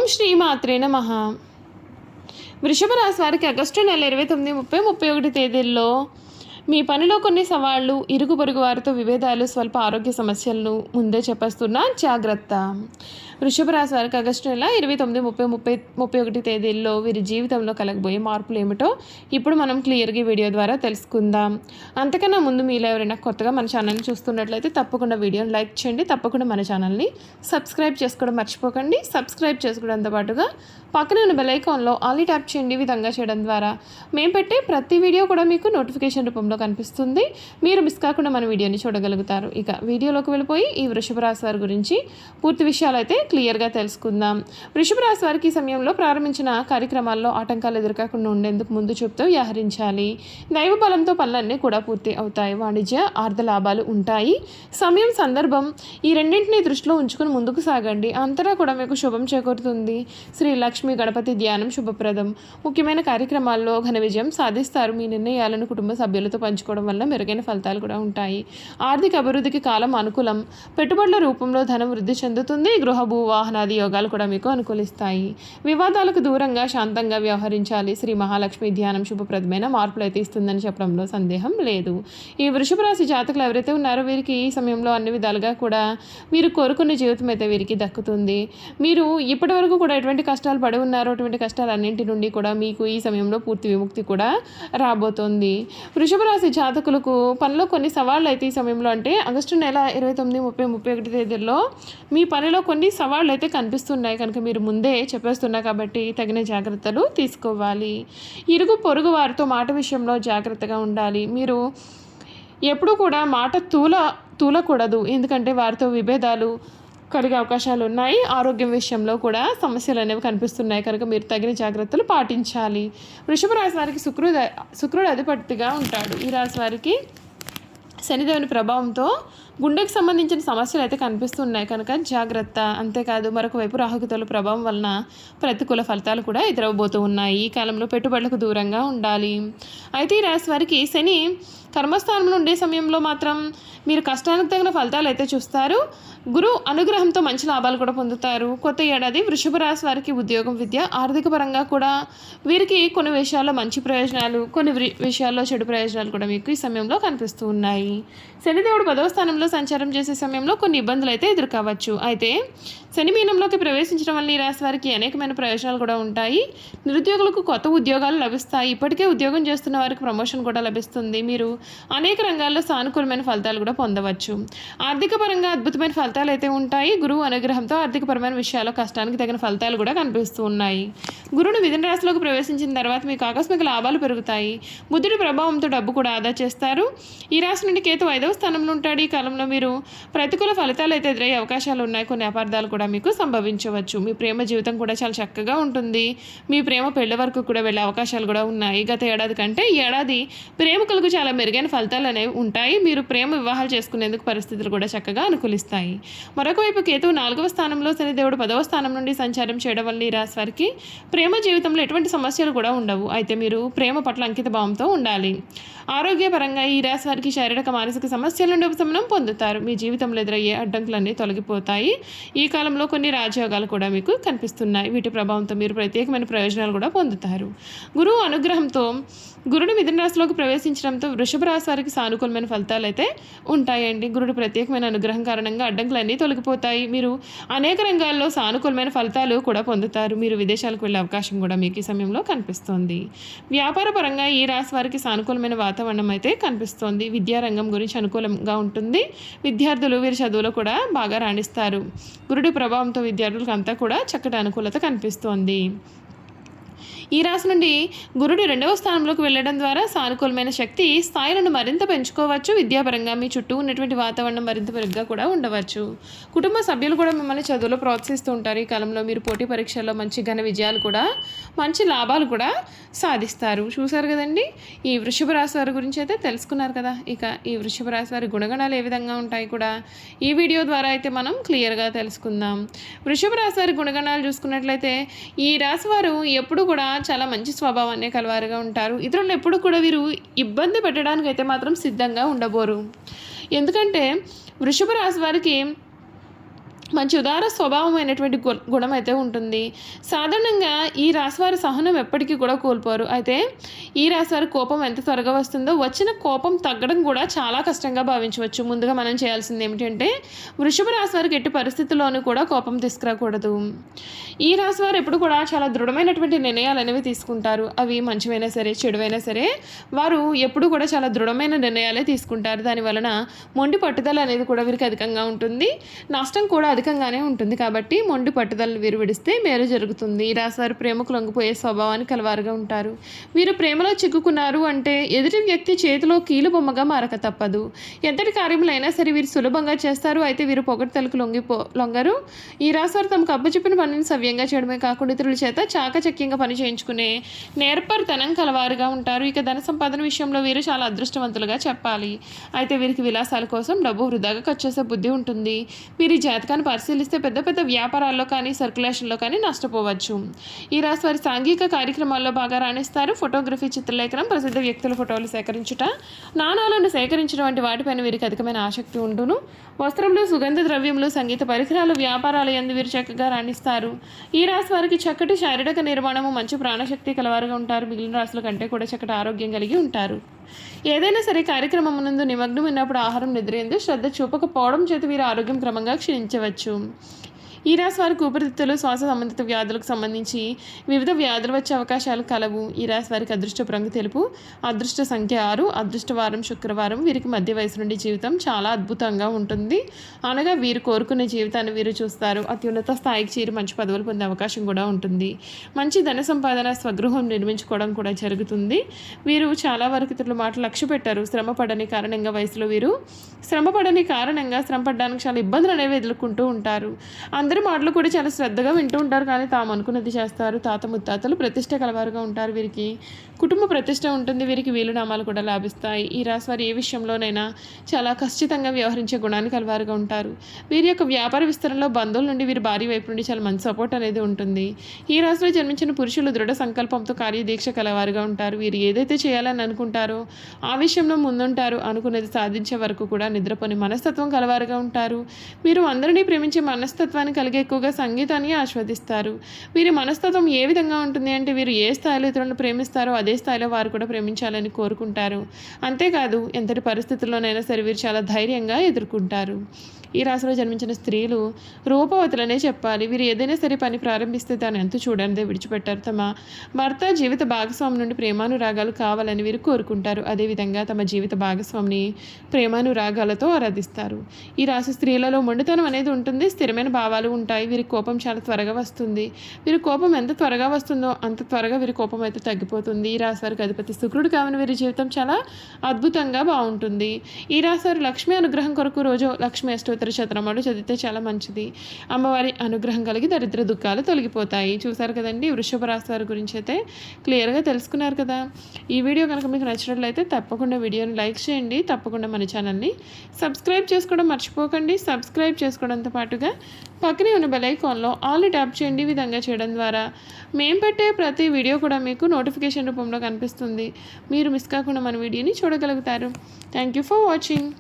ఓం శ్రీ మాత్రే నమః. వృషభ రాశి వారికి ఆగస్టు నెల 29, 30, 31 తేదీల్లో మీ పనిలో కొన్ని సవాళ్లు, ఇరుగు పొరుగు వారితో విభేదాలు, స్వల్ప ఆరోగ్య సమస్యలను ముందే చెప్పేస్తున్నా జాగ్రత్త. వృషభ రాశి వారికి ఆగస్టు నెల 29, 30, 31 తేదీల్లో వీరి జీవితంలో కలగబోయే మార్పులు ఏమిటో ఇప్పుడు మనం క్లియర్గా వీడియో ద్వారా తెలుసుకుందాం. అంతకన్నా ముందు మీలో ఎవరైనా కొత్తగా మన ఛానల్ని చూస్తున్నట్లయితే తప్పకుండా వీడియోని లైక్ చేయండి. తప్పకుండా మన ఛానల్ని సబ్స్క్రైబ్ చేసుకోవడం మర్చిపోకండి. సబ్స్క్రైబ్ చేసుకోవడంతో పాటుగా పక్కనే ఉన్న బెల్ ఐకాన్లో ఆల్ ట్యాప్ చేయండి. ఈ విధంగా చేయడం ద్వారా మేము పెట్టే ప్రతి వీడియో కూడా మీకు నోటిఫికేషన్ రూపంలో కనిపిస్తుంది. మీరు మిస్ కాకుండా మన వీడియోని చూడగలుగుతారు. ఇక వీడియోలోకి వెళ్ళిపోయి ఈ వృషభ రాశి వారి గురించి పూర్తి విషయాలు అయితే క్లియర్గా తెలుసుకుందాం. వృషభ రాశి వారికి ఈ సమయంలో ప్రారంభించిన కార్యక్రమాల్లో ఆటంకాలు ఎదురుకాకుండా ఉండేందుకు ముందు చూపుతూ వ్యవహరించాలి. దైవ బలంతో పనులన్నీ కూడా పూర్తి అవుతాయి. వాణిజ్య ఆర్థిక లాభాలు ఉంటాయి. సమయం, సందర్భం ఈ రెండింటినీ దృష్టిలో ఉంచుకుని ముందుకు సాగండి. అంతటా కూడా మీకు శుభం చేకూరుతుంది. శ్రీ లక్ష్మి గణపతి ధ్యానం శుభప్రదం. ముఖ్యమైన కార్యక్రమాల్లో ఘన విజయం సాధిస్తారు. మీ నిర్ణయాలను కుటుంబ సభ్యులతో పంచుకోవడం వల్ల మెరుగైన ఫలితాలు కూడా ఉంటాయి. ఆర్థిక అభివృద్ధికి కాలం అనుకూలం. పెట్టుబడుల రూపంలో ధనం వృద్ధి చెందుతుంది. గృహ, భూ, వాహనాది యోగాలు కూడా మీకు అనుకూలిస్తాయి. వివాదాలకు దూరంగా శాంతంగా వ్యవహరించాలి. శ్రీ మహాలక్ష్మి ధ్యానం శుభప్రదమైన మార్పులు అయితే ఇస్తుందని చెప్పడంలో సందేహం లేదు. ఈ వృషభ రాశి జాతకులు ఎవరైతే ఉన్నారో వీరికి ఈ సమయంలో అన్ని విధాలుగా కూడా వీరు కోరుకునే జీవితం అయితే వీరికి దక్కుతుంది. మీరు ఇప్పటి వరకు కూడా ఎటువంటి కష్టాలు పడి ఉన్నారో అటువంటి కష్టాలన్నింటి నుండి కూడా మీకు ఈ సమయంలో పూర్తి విముక్తి కూడా రాబోతోంది. వృషభ రాశి జాతకులకు పనిలో కొన్ని సవాళ్ళు అయితే ఈ సమయంలో అంటే ఆగస్టు నెల 29, 30, 31 తేదీల్లో మీ పనిలో కొన్ని సవాళ్ళు అయితే కనిపిస్తున్నాయి కనుక మీరు ముందే చెప్పేస్తున్నా కాబట్టి తగిన జాగ్రత్తలు తీసుకోవాలి. ఇరుగు పొరుగు వారితో మాట విషయంలో జాగ్రత్తగా ఉండాలి. మీరు ఎప్పుడూ కూడా మాట తూలకూడదు. ఎందుకంటే వారితో విభేదాలు కలిగే అవకాశాలు ఉన్నాయి. ఆరోగ్యం విషయంలో కూడా సమస్యలు అనేవి కనిపిస్తున్నాయి కనుక మీరు తగిన జాగ్రత్తలు పాటించాలి. వృషభ రాశి వారికి శుక్రుడు అధిపతిగా ఉంటాడు. ఈ రాశి వారికి శనిదేవుని ప్రభావంతో గుండెకు సంబంధించిన సమస్యలు అయితే కనిపిస్తున్నాయి కనుక జాగ్రత్త. అంతేకాదు మరొక వైపు రాహుకేతువుల ప్రభావం వలన ప్రతికూల ఫలితాలు కూడా ఎదురవబోతూ ఉన్నాయి. ఈ కాలంలో పెట్టుబడులకు దూరంగా ఉండాలి. అయితే ఈ రాశి వారికి శని కర్మస్థానంలో ఉండే సమయంలో మాత్రం మీరు కష్టానికి తగిన ఫలితాలు అయితే చూస్తారు. గురు అనుగ్రహంతో మంచి లాభాలు కూడా పొందుతారు. కొత్త ఏడాది వృషభ రాశి వారికి ఉద్యోగం, విద్య, ఆర్థిక పరంగా కూడా వీరికి కొన్ని విషయాల్లో మంచి ప్రయోజనాలు, కొన్ని విషయాల్లో చెడు ప్రయోజనాలు కూడా మీకు ఈ సమయంలో కనిపిస్తూ ఉన్నాయి. శనిదేవుడు 10వ స్థానంలో సంచారం చేసే సమయంలో కొన్ని ఇబ్బందులు అయితే ఎదుర్కోవచ్చు. అయితే శని మీనంలోకి ప్రవేశించడం వల్ల ఈ రాశి వారికి అనేకమైన ప్రయోజనాలు కూడా ఉంటాయి. నిరుద్యోగులకు కొత్త ఉద్యోగాలు లభిస్తాయి. ఇప్పటికే ఉద్యోగం చేస్తున్న వారికి ప్రమోషన్ కూడా లభిస్తుంది. మీరు అనేక రంగాల్లో సానుకూలమైన ఫలితాలు కూడా పొందవచ్చు. ఆర్థిక పరంగా అద్భుతమైన ఫలితాలు అయితే ఉంటాయి. గురువు అనుగ్రహంతో ఆర్థికపరమైన విషయాల్లో కష్టానికి తగిన ఫలితాలు కూడా కనిపిస్తూ ఉన్నాయి. గురువును మిథున రాశిలోకి ప్రవేశించిన తర్వాత మీకు ఆకస్మిక లాభాలు పెరుగుతాయి. బుధుడి ప్రభావంతో డబ్బు కూడా ఆదా చేస్తారు. ఈ రాశి నుండి కేతు 5వ స్థానంలో ఉంటాడు. ఈ కాలంలో మీరు ప్రతికూల ఫలితాలు అయితే ఎదురయ్యే అవకాశాలు ఉన్నాయి. కొన్ని అపార్థాలు కూడా మీకు సంభవించవచ్చు. మీ ప్రేమ జీవితం కూడా చాలా చక్కగా ఉంటుంది. మీ ప్రేమ పెళ్లి వరకు కూడా వెళ్ళే అవకాశాలు కూడా ఉన్నాయి. గత ఏడాది కంటే ఈ ఏడాది ప్రేమికులకు చాలా మెరుగైన ఫలితాలు అనేవి ఉంటాయి. మీరు ప్రేమ వివాహాలు చేసుకునేందుకు పరిస్థితులు కూడా చక్కగా అనుకూలిస్తాయి. మరొకవైపు కేతువు 4వ స్థానంలో, శనిదేవుడు 10వ స్థానం నుండి సంచారం చేయడం వల్ల ఈ రాశి వారికి ప్రేమ జీవితంలో ఎటువంటి సమస్యలు కూడా ఉండవు. అయితే మీరు ప్రేమ పట్ల అంకిత భావంతో ఉండాలి. ఆరోగ్యపరంగా ఈ రాశి వారికి శారీరక, మానసిక సమస్యల నుండి ఉపశమనం పొందుతారు. మీ జీవితంలో ఎదురయ్యే అడ్డంకులన్నీ తొలగిపోతాయి. ఈ కాలంలో కొన్ని రాజయోగాలు కూడా మీకు కనిపిస్తున్నాయి. వీటి ప్రభావంతో మీరు ప్రత్యేకమైన ప్రయోజనాలు కూడా పొందుతారు. గురువు అనుగ్రహంతో గురుడు మిథున రాశిలోకి ప్రవేశించడంతో వృషభ రాశి వారికి సానుకూలమైన ఫలితాలు అయితే ఉంటాయండి. గురుడు ప్రత్యేకమైన అనుగ్రహం కారణంగా అడ్డంకులన్నీ తొలగిపోతాయి. మీరు అనేక రంగాల్లో సానుకూలమైన ఫలితాలు కూడా పొందుతారు. మీరు విదేశాలకు వెళ్ళే అవకాశం కూడా మీకు ఈ సమయంలో కనిపిస్తోంది. వ్యాపార పరంగా ఈ రాశి వారికి సానుకూలమైన వాతావరణం అయితే కనిపిస్తోంది. విద్యారంగం గురించి అనుకూలంగా ఉంటుంది. విద్యార్థులు వీరి చదువులో కూడా బాగా రాణిస్తారు. గురుడి ప్రభావంతో విద్యార్థులకు అంతా కూడా చక్కటి అనుకూలత కనిపిస్తోంది. ఈ రాశి నుండి గురుడు 2వ స్థానంలోకి వెళ్ళడం ద్వారా సానుకూలమైన శక్తి స్థాయిలను మరింత పెంచుకోవచ్చు. విద్యాపరంగా మీ చుట్టూ ఉన్నటువంటి వాతావరణం మరింత మెరుగ్గా కూడా ఉండవచ్చు. కుటుంబ సభ్యులు కూడా మిమ్మల్ని చదువులో ప్రోత్సహిస్తూ ఉంటారు. ఈ కాలంలో మీరు పోటీ పరీక్షల్లో మంచి ఘన విజయాలు కూడా, మంచి లాభాలు కూడా సాధిస్తారు. చూసారు కదండి, ఈ వృషభ రాశి వారి గురించి అయితే తెలుసుకున్నారు కదా. ఇక ఈ వృషభ రాశి వారి గుణగణాలు ఏ విధంగా ఉంటాయి కూడా ఈ వీడియో ద్వారా అయితే మనం క్లియర్గా తెలుసుకుందాం. వృషభ రాశి వారి గుణగణాలు చూసుకున్నట్లయితే ఈ రాశి వారు ఎప్పుడు కూడా చాలా మంచి స్వభావాన్ని కలవారుగా ఉంటారు. ఇతరులను ఎప్పుడు కూడా వీరు ఇబ్బంది పెట్టడానికి అయితే మాత్రం సిద్ధంగా ఉండబోరు. ఎందుకంటే వృషభ రాశి వారికి మంచి ఉదార స్వభావమైనటువంటి గుణం అయితే ఉంటుంది. సాధారణంగా ఈ రాశివారి సహనం ఎప్పటికీ కూడా కోల్పోరు. అయితే ఈ రాశివారి కోపం ఎంత త్వరగా వస్తుందో వచ్చిన కోపం తగ్గడం కూడా చాలా కష్టంగా భావించవచ్చు. ముందుగా మనం చేయాల్సింది ఏమిటంటే వృషభ రాశి వారికి ఎట్టి పరిస్థితుల్లోనూ కూడా కోపం తీసుకురాకూడదు. ఈ రాశివారు ఎప్పుడు కూడా చాలా దృఢమైనటువంటి నిర్ణయాలు అనేవి తీసుకుంటారు. అవి మంచివైనా సరే చెడువైనా సరే వారు ఎప్పుడు కూడా చాలా దృఢమైన నిర్ణయాలే తీసుకుంటారు. దానివలన మొండి పట్టుదల అనేది కూడా వీరికి అధికంగా ఉంటుంది. నష్టం కూడా అధికంగానే ఉంటుంది. కాబట్టి మొండి పట్టుదలను వీరు విడిస్తే మేలు జరుగుతుంది. ఈ రాశివారు ప్రేమకు లొంగిపోయే స్వభావాన్ని కలవారుగా ఉంటారు. వీరు ప్రేమలో చిక్కుకున్నారు అంటే ఎదుటి వ్యక్తి చేతిలో కీలు బొమ్మగా మారక తప్పదు. ఎంతటి కార్యములైనా సరే వీరు సులభంగా చేస్తారు. అయితే వీరు పొగడ్తలకు లొంగరు. ఈ రాశివారు తమకు అప్పచెప్పిన పనిని సవ్యంగా చేయడమే కాకుండా ఇతరుల చేత చాకచక్యంగా పని చేయించుకునే నేర్పరితనం కలవారుగా ఉంటారు. ఇక ధన సంపాదన విషయంలో వీరు చాలా అదృష్టవంతులుగా చెప్పాలి. అయితే వీరికి విలాసాల కోసం డబ్బు వృధాగా ఖర్చు చేసే బుద్ధి ఉంటుంది. వీరి జాతకాన్ని పరిశీలిస్తే పెద్ద పెద్ద వ్యాపారాల్లో కానీ సర్క్యులేషన్లో కానీ నష్టపోవచ్చు. ఈ రాశి వారి సాంఘిక కార్యక్రమాల్లో బాగా రాణిస్తారు. ఫోటోగ్రఫీ, చిత్రలేఖనం, ప్రసిద్ధ వ్యక్తుల ఫోటోలు సేకరించుట, నాణాలను సేకరించడం వంటి వాటిపైన వీరికి అధికమైన ఆసక్తి ఉండును. వస్త్రములు, సుగంధ ద్రవ్యములు, సంగీత పరికరాలు వ్యాపారాలు యందు వీరు చక్కగా రాణిస్తారు. ఈ రాశి వారికి చక్కటి శారీరక నిర్మాణము, మంచి ప్రాణశక్తి కలవారుగా ఉంటారు. మిగిలిన రాశుల కంటే కూడా చక్కటి ఆరోగ్యం కలిగి ఉంటారు. ఏదైనా సరే కార్యక్రమం నందు నిమగ్నమైనప్పుడు ఆహారం నిద్రేందు శ్రద్ధ చూపకపోవడం చేత వీరి ఆరోగ్యం క్రమంగా క్షీణించవచ్చు. ఈ రాశి వారికి ఊపిరితిత్తులు, శ్వాస సంబంధిత వ్యాధులకు సంబంధించి వివిధ వ్యాధులు వచ్చే అవకాశాలు కలవు. ఈ రాశి వారికి అదృష్టపు రంగు తెలుపు, అదృష్ట సంఖ్య 6, అదృష్ట వారం శుక్రవారం. వీరికి మధ్య వయసు నుండి జీవితం చాలా అద్భుతంగా ఉంటుంది. అనగా వీరు కోరుకునే జీవితాన్ని వీరు చూస్తారు. అత్యున్నత స్థాయికి చేరి మంచి పదవులు పొందే అవకాశం కూడా ఉంటుంది. మంచి ధన సంపాదన, స్వగృహం నిర్మించుకోవడం కూడా జరుగుతుంది. వీరు చాలా వరకు ఇతరుల మాటలు లక్ష్య పెట్టారు. శ్రమ పడడానికి చాలా ఇబ్బందులు అనేవి ఎదుర్కొంటూ ఉంటారు. అందరి మాటలు కూడా చాలా శ్రద్ధగా వింటూ ఉంటారు. కానీ తాము అనుకున్నది చేస్తారు. తాత ముత్తాతలు ప్రతిష్ట కలవారుగా ఉంటారు. వీరికి కుటుంబ ప్రతిష్ట ఉంటుంది. వీరికి వీలునామాలు కూడా లాభిస్తాయి. ఈ రాశి వారు ఏ విషయంలోనైనా చాలా ఖచ్చితంగా వ్యవహరించే గుణాన్ని కలవారుగా ఉంటారు. వీరి యొక్క వ్యాపార విస్తరణలో బంధువుల నుండి వీరి భార్య వైపు నుండి చాలా మంచి సపోర్ట్ అనేది ఉంటుంది. ఈ రాశిలో జన్మించిన పురుషులు దృఢ సంకల్పంతో కార్యదీక్ష కలవారుగా ఉంటారు. వీరు ఏదైతే చేయాలని అనుకుంటారో ఆ విషయంలో ముందుంటారు. అనుకున్నది సాధించే వరకు కూడా నిద్రపోని మనస్తత్వం కలవారుగా ఉంటారు. వీరు అందరినీ ప్రేమించే మనస్తత్వాన్ని కలిగి ఎక్కువగా సంగీతాన్ని ఆస్వాదిస్తారు. వీరి మనస్తత్వం ఏ విధంగా ఉంటుంది అంటే వీరు ఏ స్థాయిలో ఇతరులను ప్రేమిస్తారో అదే స్థాయిలో వారు కూడా ప్రేమించాలని కోరుకుంటారు. అంతేకాదు ఎంతటి పరిస్థితుల్లోనైనా సరే వీరు చాలా ధైర్యంగా ఎదుర్కొంటారు. ఈ రాశిలో జన్మించిన స్త్రీలు రూపవతులనే చెప్పాలి. వీరు ఏదైనా సరే పని ప్రారంభిస్తే దాన్ని ఎంతో చూడనిదే విడిచిపెట్టారు. తమ భర్త జీవిత భాగస్వామి నుండి ప్రేమానురాగాలు కావాలని వీరు కోరుకుంటారు. అదేవిధంగా తమ జీవిత భాగస్వామిని ప్రేమానురాగాలతో ఆరాధిస్తారు. ఈ రాశి స్త్రీలలో మొండితనం అనేది ఉంటుంది. స్థిరమైన భావాలు ఉంటాయి. వీరి కోపం చాలా త్వరగా వస్తుంది. వీరి కోపం ఎంత త్వరగా వస్తుందో అంత త్వరగా వీరి కోపం అయితే తగ్గిపోతుంది. ఈ రాశి వారికి అధిపతి శుక్రుడు కావున వీరి జీవితం చాలా అద్భుతంగా బాగుంటుంది. ఈ రాశి వారు లక్ష్మీ అనుగ్రహం కొరకు రోజు లక్ష్మీ అష్టోత్తర శతనామాలు చదివితే చాలా మంచిది. అమ్మవారి అనుగ్రహం కలిగి దరిద్ర దుఃఖాలు తొలగిపోతాయి. చూసారు కదండి, వృషభ రాశి వారి గురించి అయితే క్లియర్గా తెలుసుకున్నారు కదా. ఈ వీడియో కనుక మీకు నచ్చినట్లయితే తప్పకుండా వీడియోని లైక్ చేయండి. తప్పకుండా మన ఛానల్ని సబ్స్క్రైబ్ చేసుకోవడం మర్చిపోకండి. సబ్స్క్రైబ్ చేసుకోవడంతో పాటుగా పక్కనే ఉన్న బెల్ ఐకాన్లో ఆల్ని ట్యాప్ చేయండి. ఈ విధంగా చేయడం ద్వారా మేము పెట్టే ప్రతి వీడియో కూడా మీకు నోటిఫికేషన్ రూపంలో కనిపిస్తుంది. మీరు మిస్ కాకుండా మన వీడియోని చూడగలుగుతారు. Thank you for watching.